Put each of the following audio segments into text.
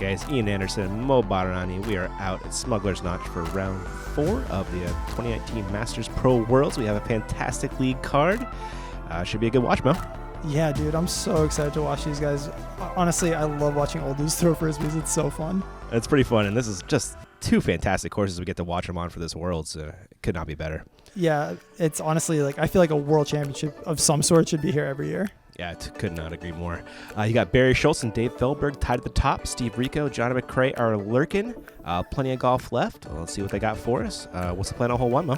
guys? Ian Anderson and Mo Badarani. We are out at Smuggler's Notch for round 4 of the 2019 Masters Pro Worlds. We have a fantastic league card. Should be a good watch, Mo. Yeah, dude, I'm so excited to watch these guys. Honestly, I love watching old dudes throw frisbees. It's so fun. It's pretty fun, and this is just 2 fantastic courses we get to watch them on for this World, so it could not be better. Yeah, it's honestly like I feel like a world championship of some sort should be here every year. Yeah, could not agree more. You got Barry Schultz and Dave Feldberg tied at the top. Steve Rico, Johnny McCray are lurking. Plenty of golf left. Let's see what they got for us. What's the plan on hole 1, Mo?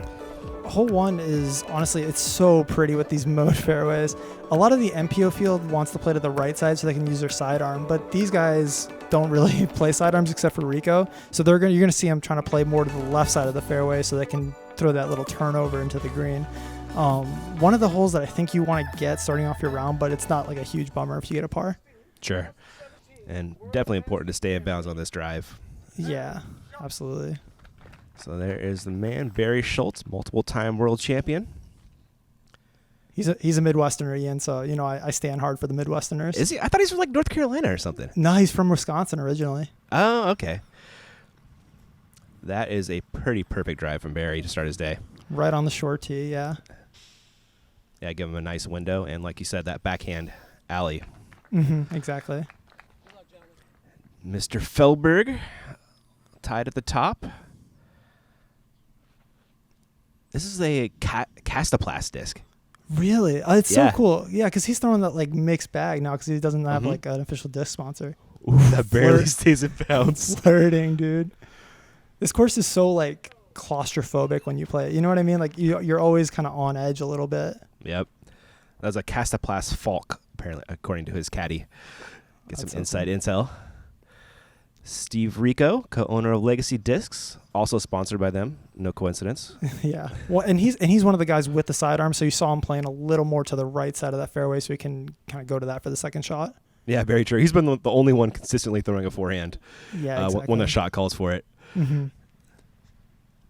Hole 1 is, honestly, it's so pretty with these mode fairways. A lot of the MPO field wants to play to the right side so they can use their sidearm, but these guys don't really play sidearms except for Rico. So you're going to see them trying to play more to the left side of the fairway so they can throw that little turnover into the green. One of the holes that I think you want to get starting off your round, but it's not like a huge bummer if you get a par. Sure. And definitely important to stay in bounds on this drive. Yeah, absolutely. So there is the man, Barry Schultz, multiple-time world champion. He's a Midwesterner, Ian, so, you know, I stand hard for the Midwesterners. Is he? I thought he was from, like, North Carolina or something. No, he's from Wisconsin originally. Oh, okay. That is a pretty perfect drive from Barry to start his day. Right on the short tee, yeah. Yeah, give him a nice window, and like you said, that backhand alley. Mm-hmm, exactly. Mr. Feldberg tied at the top. This is a Castaplast disc. Really? It's so cool. Yeah, because he's throwing that like mixed bag now because he doesn't have like an official disc sponsor. Ooh, that barely stays in bounds. Flirting, dude. This course is so like claustrophobic when you play it. You know what I mean? Like you're always kind of on edge a little bit. Yep. That was a Castaplast Falk, apparently, according to his caddy. Get some inside intel. Steve Rico, co-owner of Legacy Discs, also sponsored by them. No coincidence. Yeah. Well, and he's one of the guys with the sidearm, so you saw him playing a little more to the right side of that fairway, so he can kind of go to that for the second shot. Yeah, very true. He's been the only one consistently throwing a forehand. Yeah, exactly. When the shot calls for it. Mm-hmm.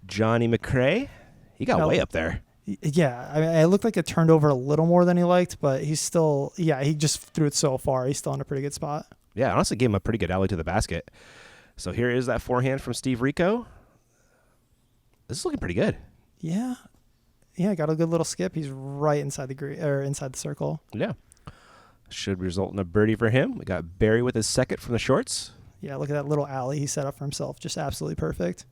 Johnny McCray, he got way up there. Yeah, I mean, it looked like it turned over a little more than he liked, but he's still, he just threw it so far. He's still in a pretty good spot. Yeah, honestly gave him a pretty good alley to the basket. So here is that forehand from Steve Rico. This is looking pretty good. Yeah. Yeah, got a good little skip. He's right inside the green or inside the circle. Yeah. Should result in a birdie for him. We got Barry with his second from the shorts. Yeah, look at that little alley he set up for himself. Just absolutely perfect.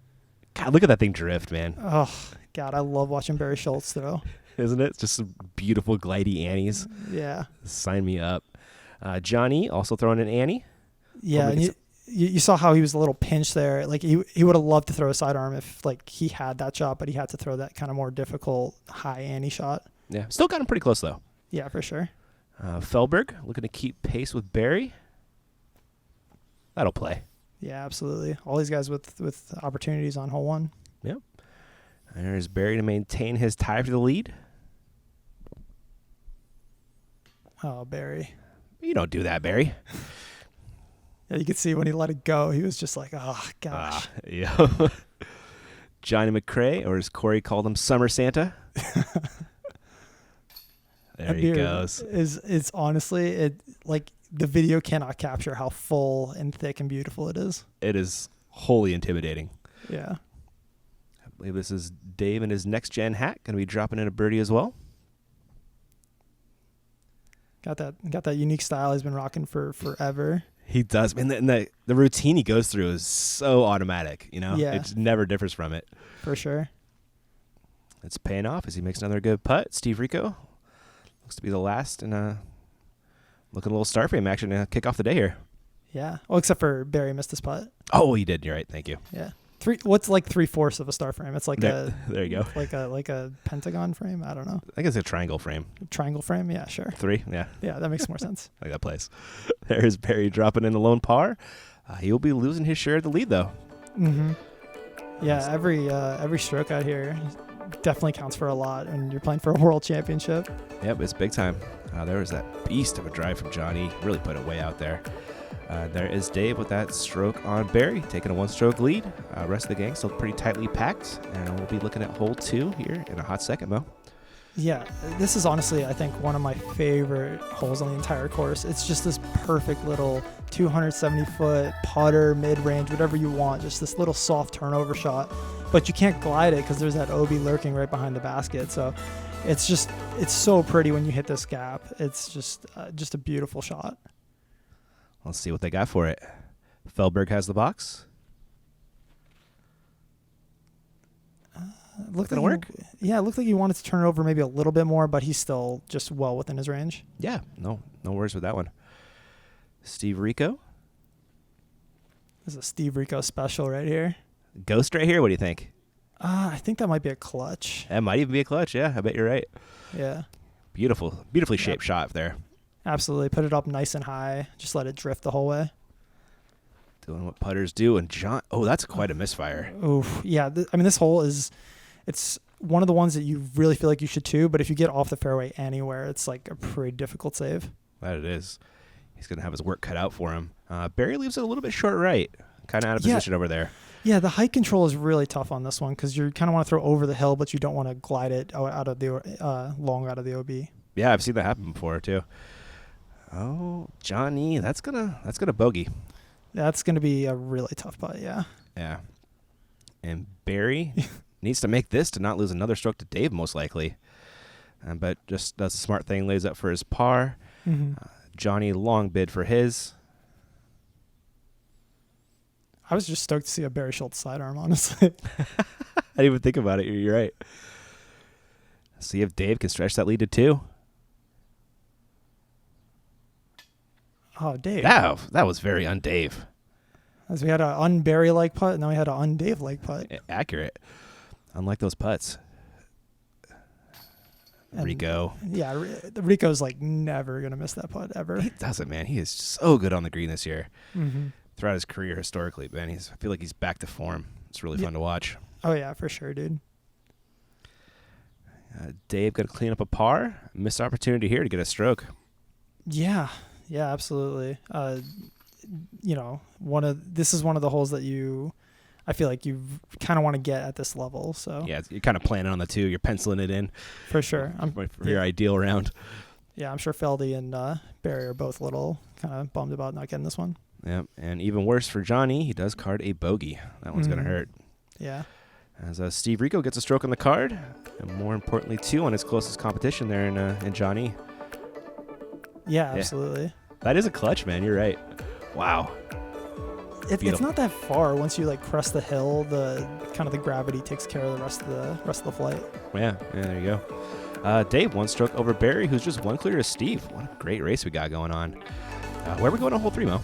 God, look at that thing drift, man. Oh, God, I love watching Barry Schultz throw. Isn't it? Just some beautiful glidey Annies. Yeah. Sign me up. Johnny also throwing an Annie. Yeah, and you saw how he was a little pinched there. Like he would have loved to throw a sidearm if like he had that shot, but he had to throw that kind of more difficult high Annie shot. Yeah, still got him pretty close though. Yeah, for sure. Feldberg looking to keep pace with Barry. That'll play. Yeah, absolutely. All these guys with opportunities on hole 1. Yep. There's Barry to maintain his tie for the lead. Oh, Barry. You don't do that, Barry. Yeah, you could see when he let it go, he was just like, oh, gosh. Yeah. Johnny McCray, or as Corey called him, Summer Santa. There he goes. It's honestly, like the video cannot capture how full and thick and beautiful it is. It is wholly intimidating. Yeah. I believe this is Dave in his next-gen hat. Going to be dropping in a birdie as well. Got that unique style he's been rocking for forever. He does. And the routine he goes through is so automatic, you know? Yeah. It never differs from it. For sure. It's paying off as he makes another good putt. Steve Rico looks to be the last and looking a little Starframe action to kick off the day here. Yeah. Well, except for Barry missed his putt. Oh, he did. You're right. Thank you. Yeah. What's like 3/4 of a star frame? It's like there you go. Like a pentagon frame. I don't know. I think it's a triangle frame. Triangle frame. Yeah, sure. 3. Yeah. Yeah, that makes more sense. Like that plays. There's Barry dropping in the lone par. He will be losing his share of the lead though. Mm-hmm. Yeah. Every stroke out here definitely counts for a lot, and you're playing for a world championship. Yep, it's big time. There was that beast of a drive from Johnny. Really put it way out there. There is Dave with that stroke on Barry, taking a 1-stroke lead. Rest of the gang still pretty tightly packed, and we'll be looking at hole 2 here in a hot second, Mo. Yeah, this is honestly, I think, one of my favorite holes on the entire course. It's just this perfect little 270-foot putter, mid-range, whatever you want, just this little soft turnover shot. But you can't glide it because there's that OB lurking right behind the basket. So it's so pretty when you hit this gap. It's just a beautiful shot. Let's see what they got for it. Feldberg has the box. Looked gonna like work? Yeah, it looked like he wanted to turn it over maybe a little bit more, but he's still just well within his range. Yeah, no worries with that one. Steve Rico. This is a Steve Rico special right here. Ghost right here. What do you think? I think that might be a clutch. That might even be a clutch. Yeah, I bet you're right. Yeah. Beautifully shaped shot there. Absolutely. Put it up nice and high. Just let it drift the whole way. Doing what putters do. And John, that's quite a misfire. Oof. Yeah. This hole it's one of the ones that you really feel like you should too, but if you get off the fairway anywhere, it's like a pretty difficult save. That it is. He's going to have his work cut out for him. Barry leaves it a little bit short right. Kind of out of position over there. Yeah, the height control is really tough on this one because you kind of want to throw over the hill, but you don't want to glide it out of the long out of the OB. Yeah, I've seen that happen before too. Oh, Johnny, that's gonna bogey. That's gonna be a really tough putt. Yeah. Yeah. And Barry needs to make this to not lose another stroke to Dave, most likely. But just does a smart thing, lays up for his par. Mm-hmm. Johnny long bid for his. I was just stoked to see a Barry Schultz sidearm, honestly. I didn't even think about it. You're right. See if Dave can stretch that lead to 2. Oh, Dave. That was very un-Dave. As we had an un-Barry-like putt, and now we had an un-Dave-like putt. Accurate. Unlike those putts. And Rico. Yeah, Rico's like never going to miss that putt, ever. He doesn't, man. He is so good on the green this year. Mm-hmm. Throughout his career historically, man. I feel like he's back to form. It's really fun to watch. Oh, yeah, for sure, dude. Dave got to clean up a par. Missed opportunity here to get a stroke. Yeah, absolutely. This is one of the holes that I feel like you kind of want to get at this level. So yeah, you're kind of planning on the 2. You're penciling it in. For sure. For your ideal round. Yeah, I'm sure Feldy and Barry are both a little kind of bummed about not getting this one. Yep, and even worse for Johnny, he does card a bogey. That one's going to hurt. Yeah. As Steve Rico gets a stroke on the card, and more importantly, 2 on his closest competition there in Johnny. Yeah, absolutely. That is a clutch, man. You're right. Wow. It's not that far. Once you crest the hill, the gravity takes care of the rest of the flight. Yeah, there you go. Dave, 1 stroke over Barry, who's just 1 clear to Steve. What a great race we got going on. Where are we going on hole 3, Mo?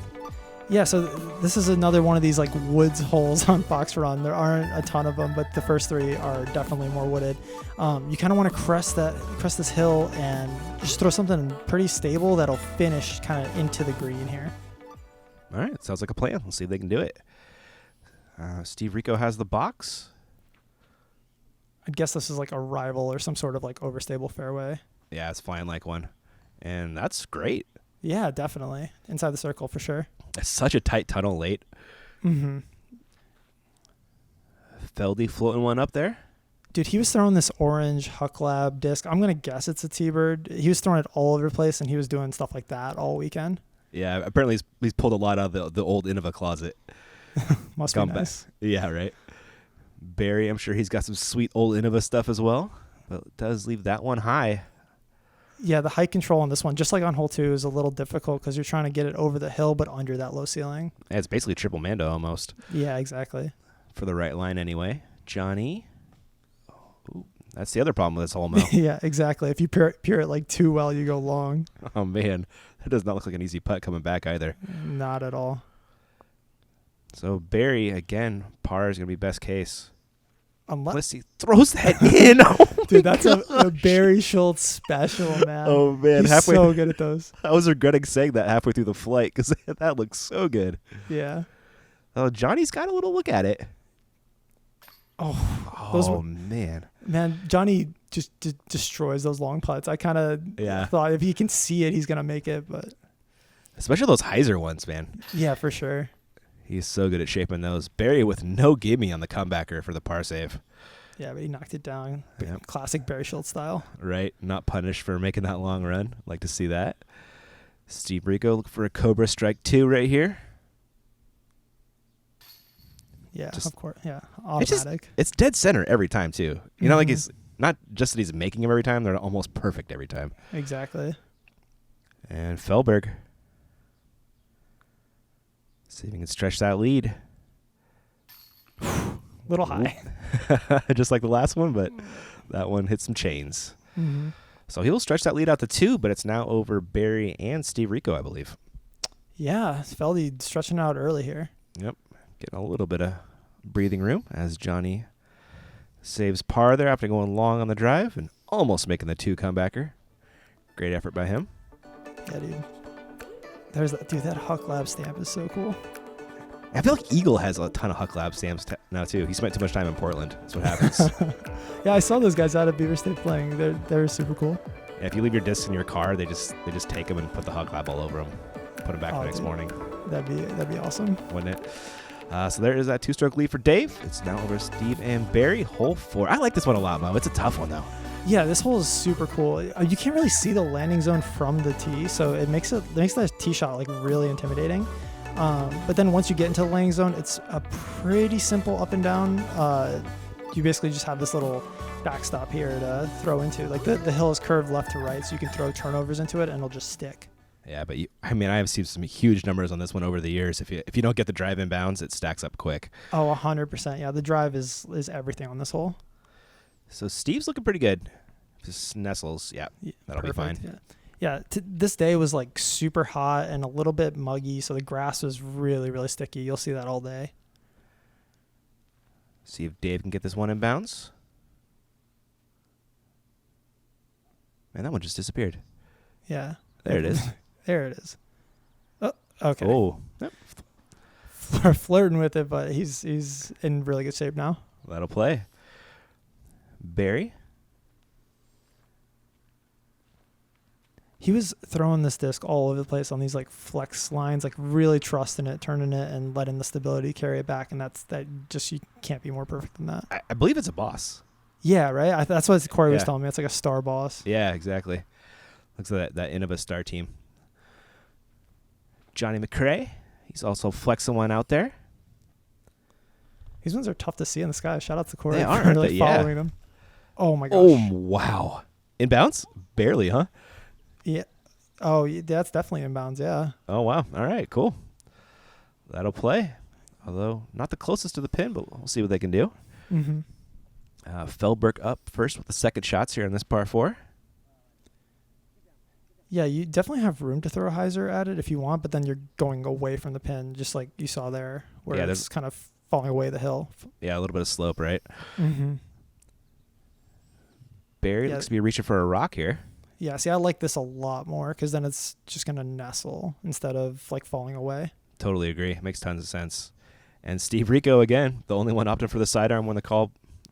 Yeah, so this is another one of these woods holes on Fox Run. There aren't a ton of them, but the first 3 are definitely more wooded. You kind of want to crest this hill and just throw something pretty stable that'll finish kind of into the green here. All right, sounds like a plan. Let's see if they can do it. Steve Rico has the box. I guess this is like a rival or some sort of overstable fairway. Yeah, it's flying like one. And that's great. Yeah, definitely. Inside the circle for sure. It's such a tight tunnel late. Mm-hmm. Feldy floating one up there. Dude, he was throwing this orange Huck Lab disc. I'm going to guess it's a T-Bird. He was throwing it all over the place, and he was doing stuff like that all weekend. Yeah, apparently he's pulled a lot out of the old Innova closet. Must be nice. Yeah, right. Barry, I'm sure he's got some sweet old Innova stuff as well, but it does leave that one high. Yeah, the height control on this one, just like on hole 2, is a little difficult because you're trying to get it over the hill but under that low ceiling. Yeah, it's basically triple Mando almost. Yeah, exactly. For the right line anyway. Johnny. Ooh, that's the other problem with this hole, Mo. Yeah, exactly. If you peer it too well, you go long. Oh, man. That does not look like an easy putt coming back either. Not at all. So Barry, again, par is going to be best case. Unless he throws that in. Oh, dude, that's a Barry Schultz special, man. Oh, man. He's so good at those. I was regretting saying that halfway through the flight because that looks so good. Yeah. Oh, Johnny's got a little look at it. Oh, man. Man, Johnny just destroys those long putts. I kind of thought if he can see it, he's going to make it. But especially those hyzer ones, man. Yeah, for sure. He's so good at shaping those. Barry with no gimme on the comebacker for the par save. Yeah, but he knocked it down. Yep. Classic Barry Schultz style. Right, not punished for making that long run. Like to see that. Steve Rico looking for a Cobra strike 2 right here. Yeah, Just- of course. Yeah, automatic. It's dead center every time too. You know, like he's not just that he's making them every time; they're almost perfect every time. Exactly. And Feldberg, see if he can stretch that lead. Little high. Just like the last one, but that one hit some chains. Mm-hmm. So he'll stretch that lead out to 2, but it's now over Barry and Steve Rico, I believe. Yeah, Feldy stretching out early here. Yep, getting a little bit of breathing room as Johnny saves par there after going long on the drive and almost making the 2 comebacker. Great effort by him. Yeah, dude. There's that dude. That Huck Lab stamp is so cool. I feel like Eagle has a ton of Huck Lab stamps now too. He spent too much time in Portland. That's what happens. Yeah, I saw those guys out at Beaver State playing. They're super cool. Yeah, if you leave your discs in your car, they just take them and put the Huck Lab all over them. Put them back the next morning. That'd be awesome. Wouldn't it? So there is that 2-stroke lead for Dave. It's now over Steve and Barry. Hole 4. I like this one a lot, Mo. It's a tough one, though. Yeah, this hole is super cool. You can't really see the landing zone from the tee, so it makes that tee shot like really intimidating. But then once you get into the landing zone, it's a pretty simple up and down. You basically just have this little backstop here to throw into. Like the hill is curved left to right, so you can throw turnovers into it and it'll just stick. Yeah, but I have seen some huge numbers on this one over the years. If you don't get the drive in bounds, it stacks up quick. Oh, 100%. Yeah, the drive is everything on this hole. So Steve's looking pretty good. Just nestles. Yeah, that'll perfect, be fine. Yeah, this day was like super hot and a little bit muggy, so the grass was really, really sticky. You'll see that all day. See if Dave can get this one in bounds. Man, that one just disappeared. Yeah. There it is. There it is. Oh, okay. Oh, yep. Flirting with it, but he's in really good shape now. That'll play. Barry. He was throwing this disc all over the place on these like flex lines, like really trusting it, turning it, and letting the stability carry it back. And you can't be more perfect than that. I believe it's a boss. Yeah, right. That's what Corey was telling me. It's like a star boss. Yeah, exactly. Looks like that Innova Star team. Johnny McCray. He's also flexing one out there. These ones are tough to see in the sky. Shout out to Corey They are, for aren't they? following them. Oh my gosh. Oh, wow. In bounds? Barely, huh? Yeah. Oh, that's definitely in bounds. Yeah. Oh, wow. All right, cool. That'll play. Although not the closest to the pin, but we'll see what they can do. Mm-hmm. Feldberg up first with the second shots here on this par 4. Yeah, you definitely have room to throw a hyzer at it if you want, but then you're going away from the pin, just like you saw there, where it's kind of falling away the hill. Yeah, a little bit of slope, right? Mm-hmm. Barry looks to be reaching for a rock here. Yeah, see, I like this a lot more because then it's just going to nestle instead of like falling away. Totally agree. Makes tons of sense. And Steve Rico, again, the only one opting for the sidearm when the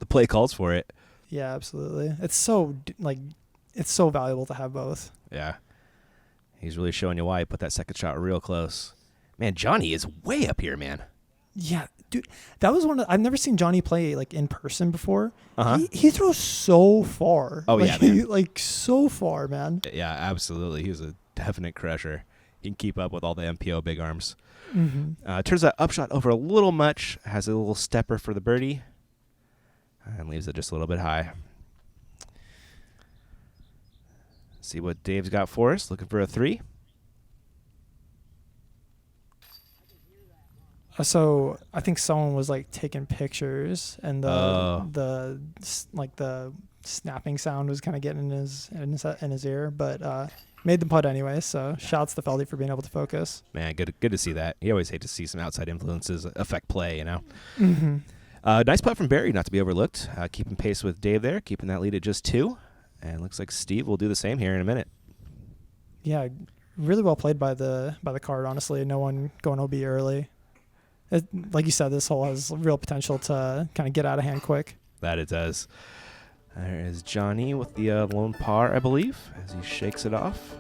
play calls for it. Yeah, absolutely. It's so valuable to have both. Yeah. He's really showing you why he put that second shot real close. Man, Johnny is way up here, man. Yeah, dude. That was I've never seen Johnny play like in person before. Uh-huh. He throws so far. Oh, yeah, man. Like so far, man. Yeah, absolutely. He was a definite crusher. He can keep up with all the MPO big arms. Mm-hmm. Turns that upshot over a little much. Has a little stepper for the birdie. And leaves it just a little bit high. See what Dave's got for us. Looking for a 3. So I think someone was like taking pictures, and the snapping sound was kind of getting in his ear, but made the putt anyway. So shouts to Feldy for being able to focus. Man, good to see that. You always hate to see some outside influences affect play, you know. Mm-hmm. Nice putt from Barry, not to be overlooked. Keeping pace with Dave there, keeping that lead at just 2. And looks like Steve will do the same here in a minute. Yeah, really well played by the card, honestly. No one going OB early. Like you said, this hole has real potential to kind of get out of hand quick. That it does. There is Johnny with the lone par, I believe, as he shakes it off.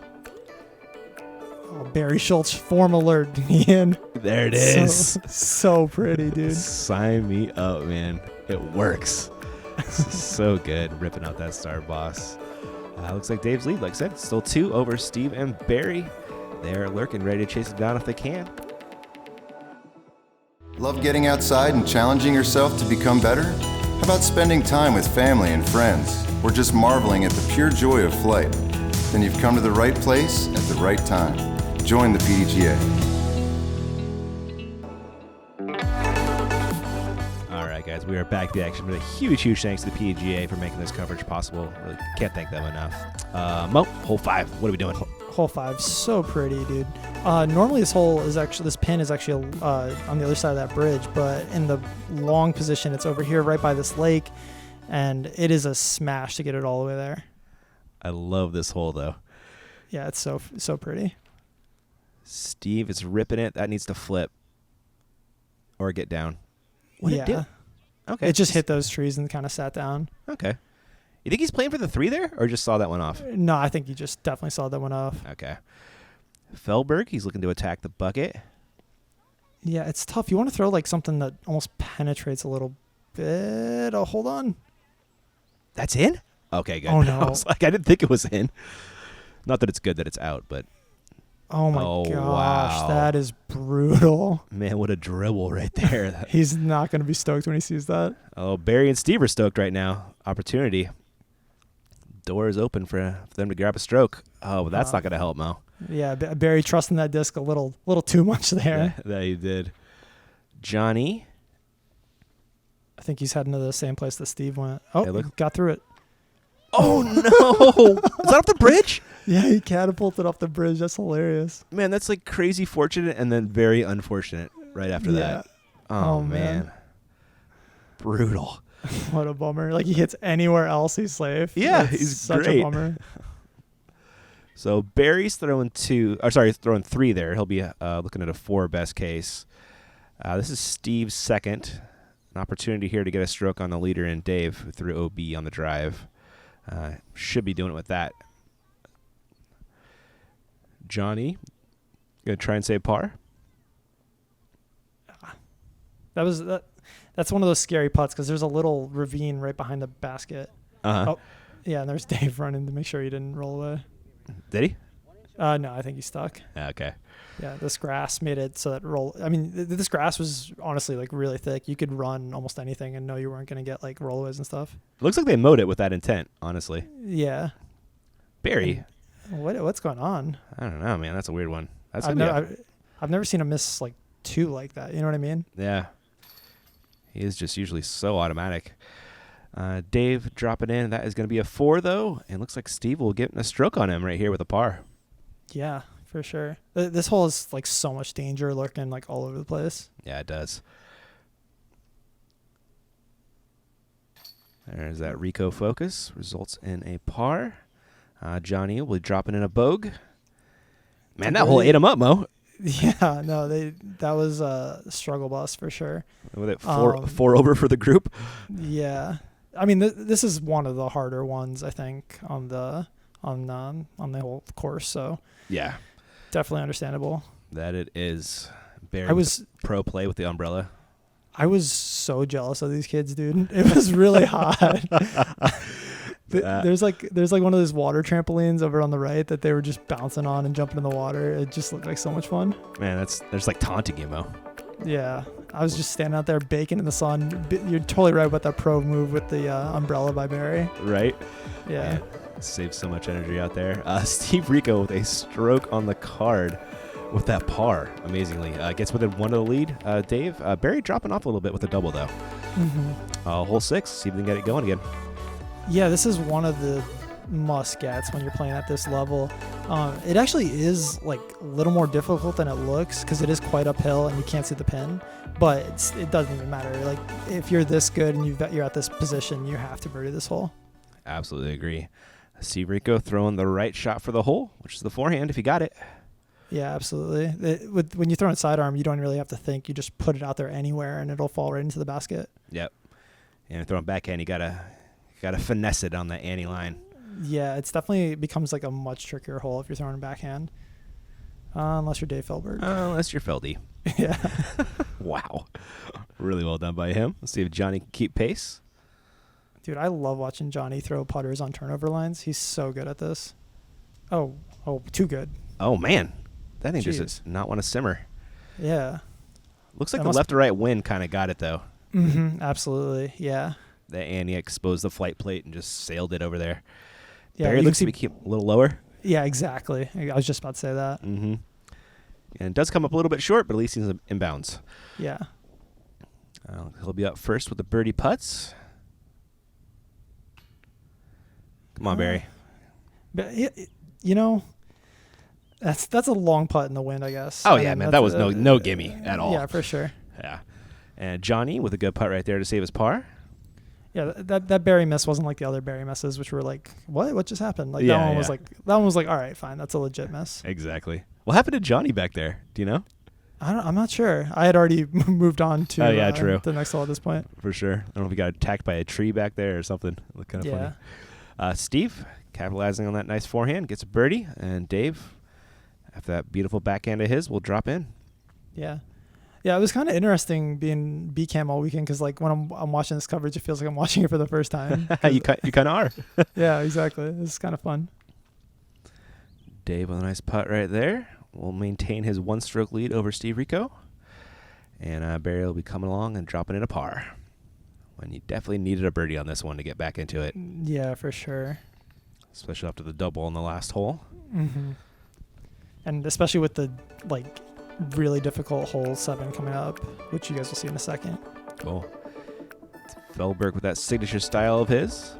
Oh, Barry Schultz, form alert, Ian. There it is. So pretty, dude. Sign me up, man. It works. So good, ripping out that star boss. Looks like Dave's lead, like I said, still 2 over Steve and Barry. They're lurking, ready to chase it down if they can. Love getting outside and challenging yourself to become better? How about spending time with family and friends, or just marveling at the pure joy of flight? Then you've come to the right place at the right time. Join the PDGA. All right, guys, we are back to the action with a huge thanks to the PDGA for making this coverage possible. Really can't thank them enough. Mo, hole 5, what are we doing? Hole 5, so pretty, dude. Normally this pin is actually on the other side of that bridge, but in the long position, it's over here right by this lake, and it is a smash to get it all the way there. I love this hole, though. Yeah, it's so pretty. Steve is ripping it. That needs to flip or get down. What it did? Okay. It just hit those trees and kind of sat down. Okay. You think he's playing for the 3 there, or just saw that one off? No, I think he just definitely saw that one off. Okay. Feldberg, he's looking to attack the bucket. Yeah, it's tough. You want to throw like something that almost penetrates a little bit. Oh, hold on. That's in? Okay, good. Oh, no. I didn't think it was in. Not that it's good that it's out, but... Oh, my gosh. Wow. That is brutal. Man, what a dribble right there. He's not going to be stoked when he sees that. Oh, Barry and Steve are stoked right now. Opportunity. Door is open for them to grab a stroke. Oh, but that's not going to help, Mo. Yeah, Barry trusting that disc a little too much there. That he did. Johnny. I think he's heading to the same place that Steve went. Oh, got through it. Oh, no. Is that off the bridge? Yeah, he catapulted off the bridge. That's hilarious. Man, that's like crazy fortunate and then very unfortunate right after that. Oh, man. Brutal. What a bummer. Like, he hits anywhere else, he's safe. Yeah, That's he's such great. a bummer. So Barry's throwing 3 there. He'll be looking at a 4 best case. This is Steve's second. An opportunity here to get a stroke on the leader and Dave, who threw OB on the drive. Should be doing it with that. Johnny, going to try and save par. That's one of those scary putts because there's a little ravine right behind the basket. Uh-huh. Oh, yeah, and there's Dave running to make sure he didn't roll away. Did he? No, I think he's stuck. Okay. Yeah, this grass made it so that roll. I mean, this grass was honestly like really thick. You could run almost anything and know you weren't going to get like rollaways and stuff. Looks like they mowed it with that intent, honestly. Yeah. Barry. What's going on? I don't know, man. That's a weird one. I've never seen him miss like 2 like that. You know what I mean? Yeah. He is just usually so automatic. Dave dropping in. That is going to be a 4, though. And looks like Steve will get a stroke on him right here with a par. Yeah, for sure. This hole is like so much danger lurking like all over the place. Yeah, it does. There's that Rico focus. Results in a par. Johnny will be dropping in a bogue. Man, that hole ate him up, Mo. Yeah, no, that was a struggle bus for sure. With it 4 over for the group. Yeah, I mean this is one of the harder ones I think on the whole course. So yeah, definitely understandable. That it is. Barry was pro play with the umbrella. I was so jealous of these kids, dude. It was really hot. There's like one of those water trampolines over on the right that they were just bouncing on and jumping in the water. It just looked like so much fun. Man, there's like taunting you, Mo. Yeah, I was just standing out there baking in the sun. You're totally right about that pro move with the umbrella by Barry. Right? Yeah. Saves so much energy out there. Steve Rico with a stroke on the card with that par, amazingly. Gets within 1 of the lead. Dave, Barry dropping off a little bit with a double, though. Mm-hmm. Hole 6, see if we can get it going again. Yeah, this is one of the must-gets when you're playing at this level. It actually is like a little more difficult than it looks because it is quite uphill and you can't see the pin, but it doesn't even matter. Like if you're this good and you're at this position, you have to birdie this hole. Absolutely agree. See Rico throwing the right shot for the hole, which is the forehand if you got it. Yeah, absolutely. When you throw in sidearm, you don't really have to think. You just put it out there anywhere and it'll fall right into the basket. Yep. And throwing backhand, you gotta finesse it on the ante line. Yeah, it's definitely becomes like a much trickier hole if you're throwing backhand. Unless you're Dave Feldberg. Unless you're Feldy. Yeah. Wow. Really well done by him. Let's see if Johnny can keep pace. Dude, I love watching Johnny throw putters on turnover lines. He's so good at this. Oh, too good. Oh, man. That thing Jeez. just not want to simmer. Yeah. Looks like the left to right wind kind of got it, though. Mm-hmm. Absolutely. Yeah. And he exposed the flight plate and just sailed it over there. Yeah. Barry looks to be a little lower. Yeah, exactly. I was just about to say that. Mm-hmm. And it does come up a little bit short, but at least he's in bounds. Yeah. He'll be up first with the birdie putts. Come on, Barry. But you know, that's a long putt in the wind, I guess. Oh, yeah, man. That was no gimme at all. Yeah, for sure. Yeah. And Johnny with a good putt right there to save his par. Yeah, that Barry miss wasn't like the other Barry misses, which were like, what just happened? Like Yeah, that one yeah. was like, all right, fine, that's a legit miss. Exactly. What happened to Johnny back there? Do you know? I'm not sure. I had already moved on to true. the next hole at this point. For sure. I don't know if he got attacked by a tree back there or something. Looked kind of funny. Steve, capitalizing on that nice forehand, gets a birdie. And Dave, after that beautiful backhand of his, will drop in. Yeah. Yeah, it was kind of interesting being B-Cam all weekend because, like, when I'm watching this coverage, it feels like I'm watching it for the first time. You kind of are. Yeah, exactly. It's kind of fun. Dave with a nice putt right there will maintain his one-stroke lead over Steve Rico. And Barry will be coming along and dropping in a par. When you definitely needed a birdie on this one to get back into it. Yeah, for sure. Especially after the double on the last hole. Mm-hmm. And especially with the, like, really difficult hole 7 coming up, which you guys will see in a second. Cool. Feldberg with that signature style of his.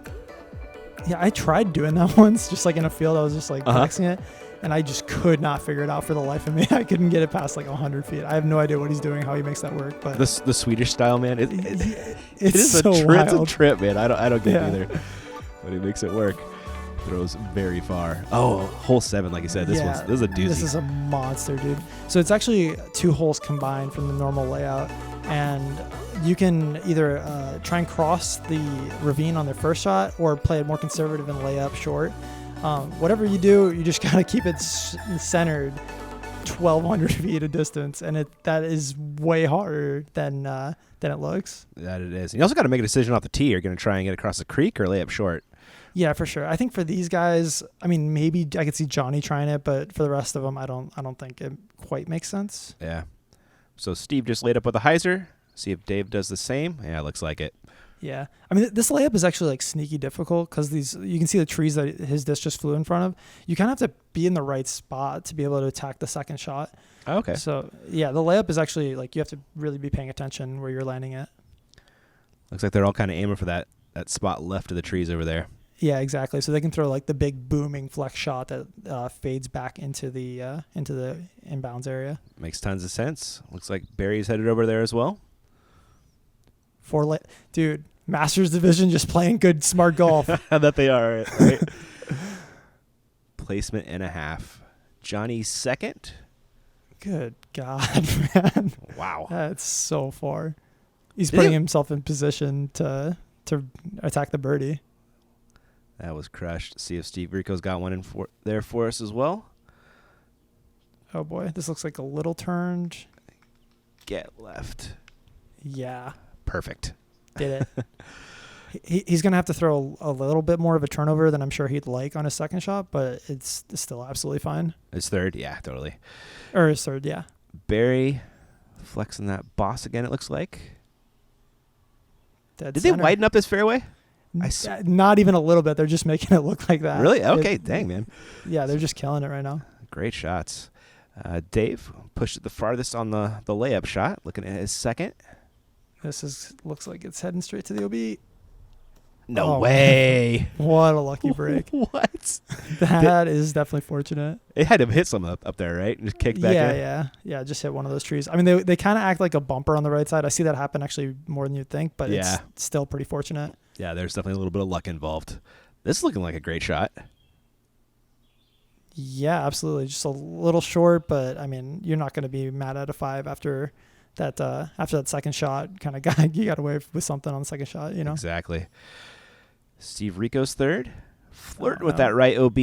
Yeah, I tried doing that once, just like in a field. I was just like practicing it, and I just could not figure it out for the life of me. I couldn't get it past like 100 feet. I have no idea what he's doing, how he makes that work. But the Swedish style, man, it is so a wild. It's a trip, man. I don't get it either, but he makes it work. Throws very far. Oh, hole 7, like you said. This is a doozy. This is a monster, dude. So it's actually 2 holes combined from the normal layout, and you can either try and cross the ravine on their first shot or play it more conservative and lay up short. Whatever you do, you just gotta keep it centered 1,200 feet of distance, and that is way harder than it looks. That it is. And you also got to make a decision off the tee. You're going to try and get across the creek or lay up short. Yeah, for sure. I think for these guys, I mean, maybe I could see Johnny trying it, but for the rest of them, I don't think it quite makes sense. Yeah. So Steve just laid up with a hyzer. See if Dave does the same. Yeah, looks like it. Yeah. I mean, this layup is actually like sneaky difficult because you can see the trees that his disc just flew in front of. You kind of have to be in the right spot to be able to attack the second shot. Oh, okay. So, yeah, the layup is actually like you have to really be paying attention where you're landing it. Looks like they're all kind of aiming for that spot left of the trees over there. Yeah, exactly. So they can throw like the big booming flex shot that fades back into the inbounds area. Makes tons of sense. Looks like Barry's headed over there as well. Dude, Masters Division just playing good smart golf. That they are, right? Placement and a half. Johnny's second. Good God, man. Wow. That's so far. He's putting himself in position to attack the birdie. That was crushed. See if Steve Rico's got one in there for us as well. Oh, boy. This looks like a little turned. Get left. Yeah. Perfect. Did it. He's going to have to throw a little bit more of a turnover than I'm sure he'd like on his second shot, but it's still absolutely fine. His third? Yeah, totally. Or his third, yeah. Barry flexing that boss again, it looks like. Dead Did center. they widen up this fairway? Not even a little bit. They're just making it look like that. Really? Okay, dang, man. Yeah, they're just killing it right now. Great shots. Dave pushed it the farthest on the layup shot, looking at his second. This looks like it's heading straight to the OB. No way. What a lucky break. What? That is definitely fortunate. It had to hit some up there, right? And just kicked back in. Yeah. Just hit one of those trees. I mean, they kind of act like a bumper on the right side. I see that happen actually more than you'd think, but it's still pretty fortunate. Yeah, there's definitely a little bit of luck involved. This is looking like a great shot. Yeah, absolutely. Just a little short, but I mean, you're not going to be mad at a 5 after that second shot. Kind of you got away with something on the second shot, you know. Exactly. Steve Rico's third. Flirt with that right OB.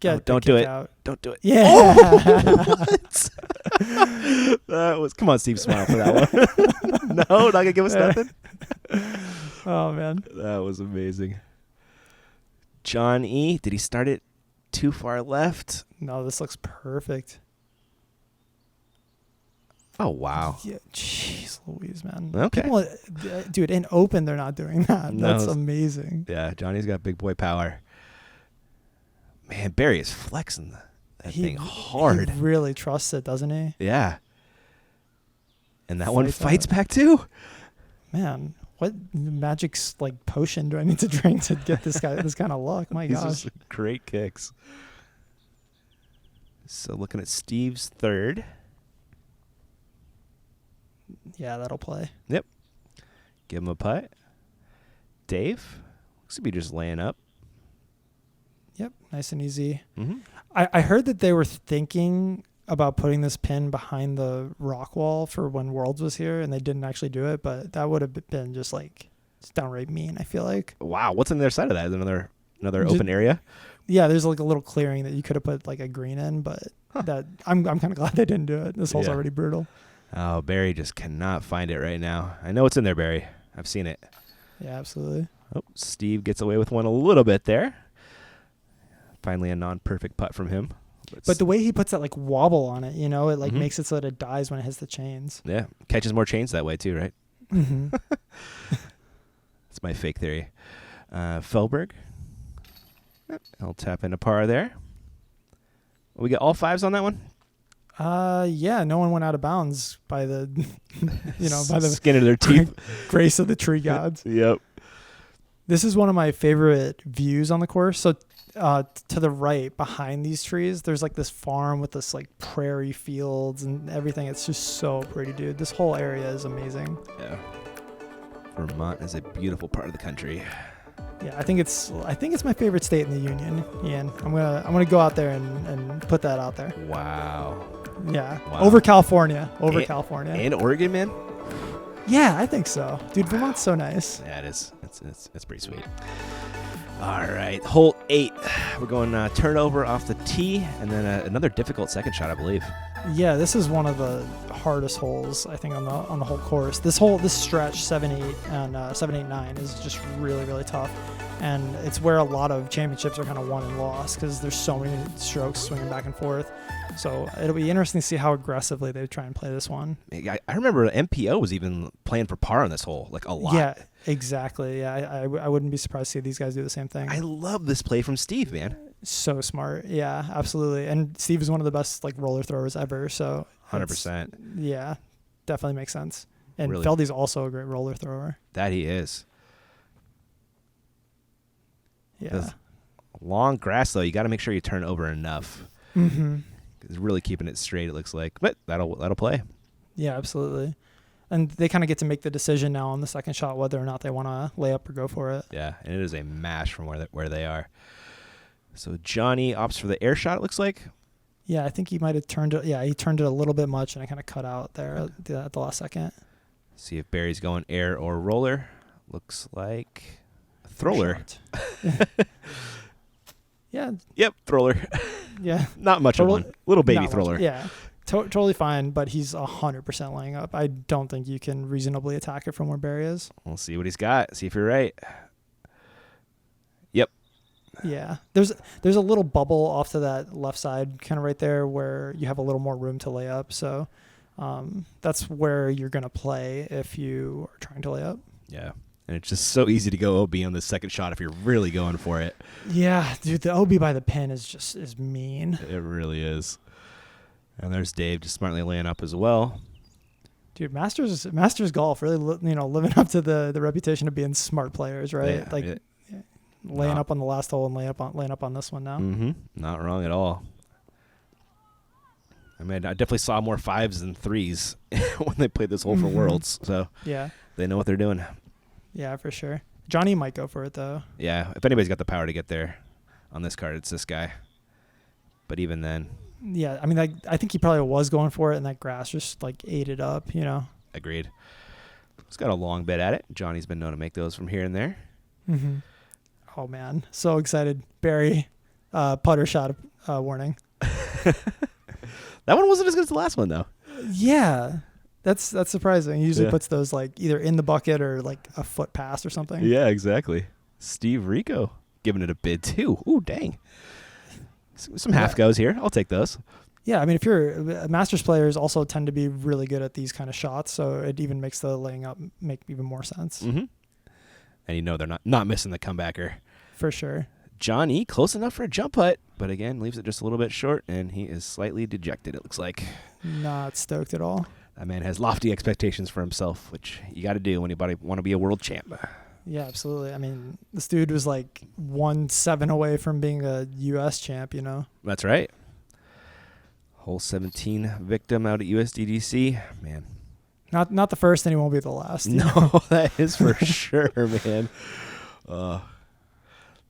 Don't do it. Out. Don't do it. Yeah. Oh, what? Come on, Steve, smile for that one. No, not gonna give us nothing. Oh, man. That was amazing. John E. Did he start it too far left? No, this looks perfect. Oh, wow. Yeah, jeez Louise, man. Okay. People, dude, in open, they're not doing that. No. That's amazing. Yeah, Johnny's got big boy power. Man, Barry is flexing that thing hard. He really trusts it, doesn't he? Yeah. And that one Fights fights out. back too? Man, what magic's like potion do I need to drink to get this guy this kind of luck? My These gosh. are great kicks. So looking at Steve's third. Yeah, that'll play. Yep. Give him a putt. Dave. Looks to be just laying up. Yep, nice and easy. Mm-hmm. I heard that they were thinking about putting this pin behind the rock wall for when Worlds was here, and they didn't actually do it, but that would have been just like it's downright mean, I feel like. Wow, what's on the other side of that? Is it another Just- open area? Yeah, there's like a little clearing that you could have put like a green in, but that I'm kind of glad they didn't do it. This hole's Yeah. already brutal. Oh, Barry just cannot find it right now. I know it's in there, Barry. I've seen it. Yeah, absolutely. Oh, Steve gets away with one a little bit there. Finally a non-perfect putt from him. But the way he puts that like wobble on it, you know, it like Mhm. makes it so that it dies when it hits the chains. Yeah, catches more chains that way too, right? Mm-hmm. That's my fake theory. Feldberg. I'll tap into par there. We get all fives on that one? Yeah, no one went out of bounds by the, by the skin of their teeth. grace of the tree gods. Yep. This is one of my favorite views on the course. So to the right, behind these trees, there's like this farm with this like prairie fields and everything. It's just so pretty, dude. This whole area is amazing. Yeah. Vermont is a beautiful part of the country. Yeah, I think it's my favorite state in the union, Ian. I'm gonna go out there and put that out there. Wow. Yeah, Wow. over California. California. And Oregon, man? Yeah, I think so, dude. Vermont's so nice. Yeah, it is. It's pretty sweet. All right, hole 8. We're going turnover off the tee, and then another difficult second shot, I believe. Yeah, this is one of the hardest holes I think on the whole course. This stretch 7-8 and 7-8-9 is just really really tough, and it's where a lot of championships are kind of won and lost because there's so many strokes swinging back and forth. So it'll be interesting to see how aggressively they try and play this one. I remember MPO was even playing for par on this hole, like a lot. Yeah, exactly. Yeah, I wouldn't be surprised to see these guys do the same thing. I love this play from Steve, man. So smart. Yeah, absolutely. And Steve is one of the best like roller throwers ever. So 100%. Yeah, definitely makes sense. And Really. Feldy's also a great roller thrower. That he is. Yeah. Does- Long grass, though, you got to make sure you turn over enough. Mm-hmm. It's really keeping it straight, it looks like. But that'll play. Yeah, absolutely. And they kind of get to make the decision now on the second shot whether or not they want to lay up or go for it. Yeah, and it is a mash from where they are. So Johnny opts for the air shot, it looks like. Yeah, I think he might have turned it. Yeah, he turned it a little bit much, and I kind of cut out there at the last second. See if Barry's going air or roller. Looks like a thrower. Yeah. Yep, thrower. Yeah. Not much of Totally- one. Little baby Not much. thrower. Yeah. Totally fine, but he's 100% laying up. I don't think you can reasonably attack it from where Barry is. We'll see what he's got. See if you're right. Yep. Yeah. There's a little bubble off to that left side, kind of right there, where you have a little more room to lay up. So that's where you're going to play if you are trying to lay up. Yeah. And it's just so easy to go OB on the second shot if you're really going for it. Yeah, dude, the OB by the pin is mean. It really is. And there's Dave just smartly laying up as well. Dude, Masters golf really, living up to the reputation of being smart players, right? Yeah, laying up on the last hole and laying up on this one now. Mm-hmm. Not wrong at all. I mean, I definitely saw more 5s than 3s when they played this hole for Worlds. So Yeah, they know what they're doing. yeah, for sure. Johnny might go for it though. Yeah, if anybody's got the power to get there on this card, it's this guy. But even then, Yeah, I mean, I think he probably was going for it, and that grass just like ate it up, agreed. He's got a long bit at it. Johnny's been known to make those from here and there. Mm-hmm. Oh man, so excited! Barry, putter shot warning. That one wasn't as good as the last one, though. Yeah, That's surprising. He usually Yeah. puts those like either in the bucket or like a foot past or something. Yeah, exactly. Steve Rico giving it a bid too. Ooh, dang. Some half goes here. I'll take those. Yeah, I mean, if you're Masters players, also tend to be really good at these kind of shots, so it even makes the laying up make even more sense. Mm-hmm. And they're not missing the comebacker. For sure. Johnny, close enough for a jump putt, but again, leaves it just a little bit short, and he is slightly dejected, it looks like. Not stoked at all. That man has lofty expectations for himself, which you got to do when you want to be a world champ. Yeah, absolutely. I mean, this dude was like 1-7 away from being a U.S. champ, you know? That's right. Hole 17 victim out at USDGC. Man. Not the first, and he won't be the last. No, that is for sure, man.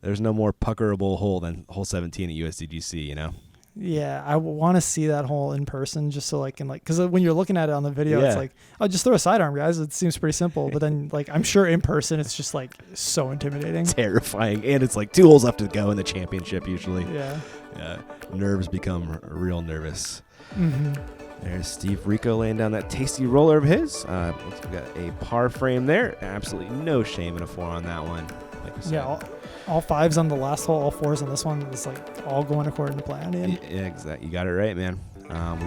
There's no more puckerable hole than hole 17 at USDGC, you know? Yeah, I want to see that hole in person just so because when you're looking at it on the video, Yeah. it's like, oh, just throw a sidearm, guys. It seems pretty simple. But then, like, I'm sure in person, it's just like so intimidating. Terrifying. And it's like 2 holes left to go in the championship usually. Yeah. Yeah. Nerves become real nervous. Mm-hmm. There's Steve Rico laying down that tasty roller of his. Looks like we got a par frame there. Absolutely no shame in a 4 on that one. Like we said. Yeah, all 5s on the last hole, all 4s on this one. It's like all going according to plan. Ian. Yeah, exactly. You got it right, man.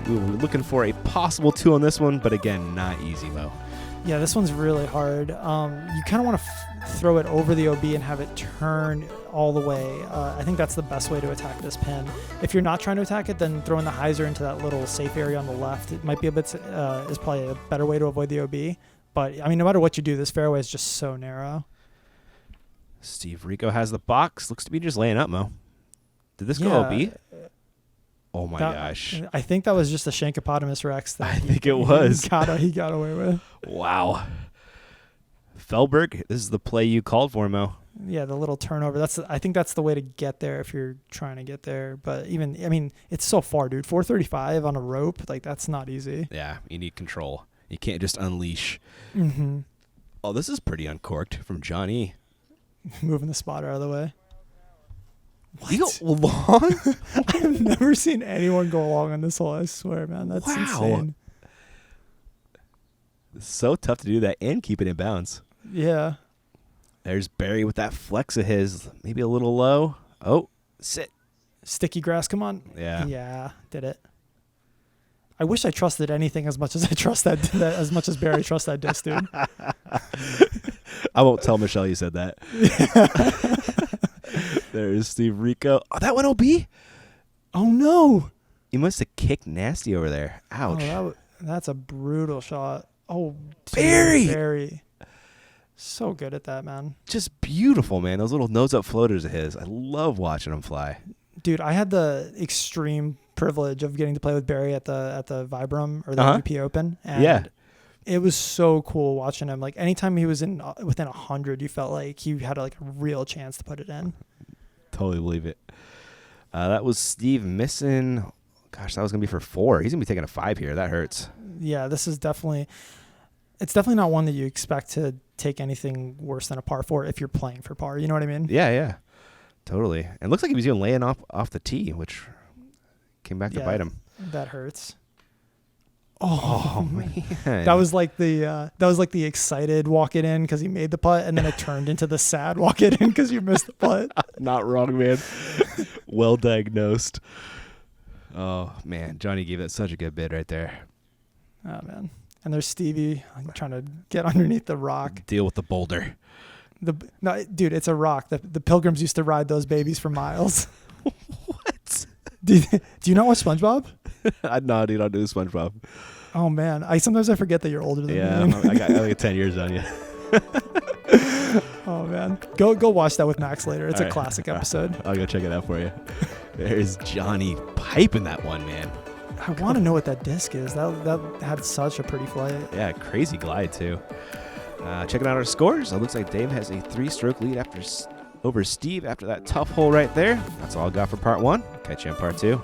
We were looking for a possible 2 on this one, but again, not easy, Mo. Yeah, this one's really hard. You kind of want to throw it over the OB and have it turn all the way. I think that's the best way to attack this pin. If you're not trying to attack it, then throwing the hyzer into that little safe area on the left, it might be is probably a better way to avoid the OB. But I mean, no matter what you do, this fairway is just so narrow. Steve Rico has the box. Looks to be just laying up, Mo. Did this go Yeah. OB? Oh my gosh. I think that was just a Shankopotamus Rex that I think it was. he got away with. Wow. Feldberg, this is the play you called for, Mo. Yeah, the little turnover. I think that's the way to get there if you're trying to get there. But it's so far, dude. 435 on a rope, like that's not easy. Yeah, you need control. You can't just unleash. Mm-hmm. Oh, this is pretty uncorked from Johnny. Moving the spotter out of the way. What? You go long? I've never seen anyone go long on this hole, I swear, man. That's insane. It's so tough to do that and keep it in bounds. Yeah. There's Barry with that flex of his. Maybe a little low. Oh, sit. Sticky grass, come on. Yeah. Yeah, did it. I wish I trusted anything as much as I trust that as much as Barry trusts that disc, dude. I won't tell Michelle you said that. There's Steve Rico. Oh, that went OB? Oh, no. You must have kicked nasty over there. Ouch. Oh, that's a brutal shot. Oh, Barry! Barry. So good at that, man. Just beautiful, man. Those little nose-up floaters of his. I love watching them fly. Dude, I had the extreme privilege of getting to play with Barry at the Vibram or the UP Open. And yeah. It was so cool watching him. Like anytime he was within 100, you felt like he had like a real chance to put it in. Totally believe it. That was Steve missing. Gosh, that was gonna be for 4. He's gonna be taking a 5 here. That hurts. Yeah, this is definitely not one that you expect to take anything worse than a par 4 if you're playing for par. You know what I mean? Yeah, totally. And it looks like he was even laying off the tee, which came back to bite him. That hurts. Oh man, that was like the excited walk it in because he made the putt, and then it turned into the sad walk it in because you missed the putt. Not wrong, man. Well diagnosed. Oh man, Johnny gave that such a good bid right there. Oh man, and there's Stevie trying to get underneath the rock. Deal with the boulder. No, dude, it's a rock. The Pilgrims used to ride those babies for miles. What? Do you not watch SpongeBob? No, dude, I don't do SpongeBob. Oh man, sometimes I forget that you're older than me. Yeah, I got 10 years on you. Oh man, go watch that with Max later. It's All a right. classic episode. I'll go check it out for you. There's Johnny piping that one, man. I want to know what that disc is. That had such a pretty flight. Yeah, crazy glide too. Checking out our scores. It looks like Dave has a 3-stroke lead over Steve after that tough hole right there. That's all I got for part 1. Catch you in part 2.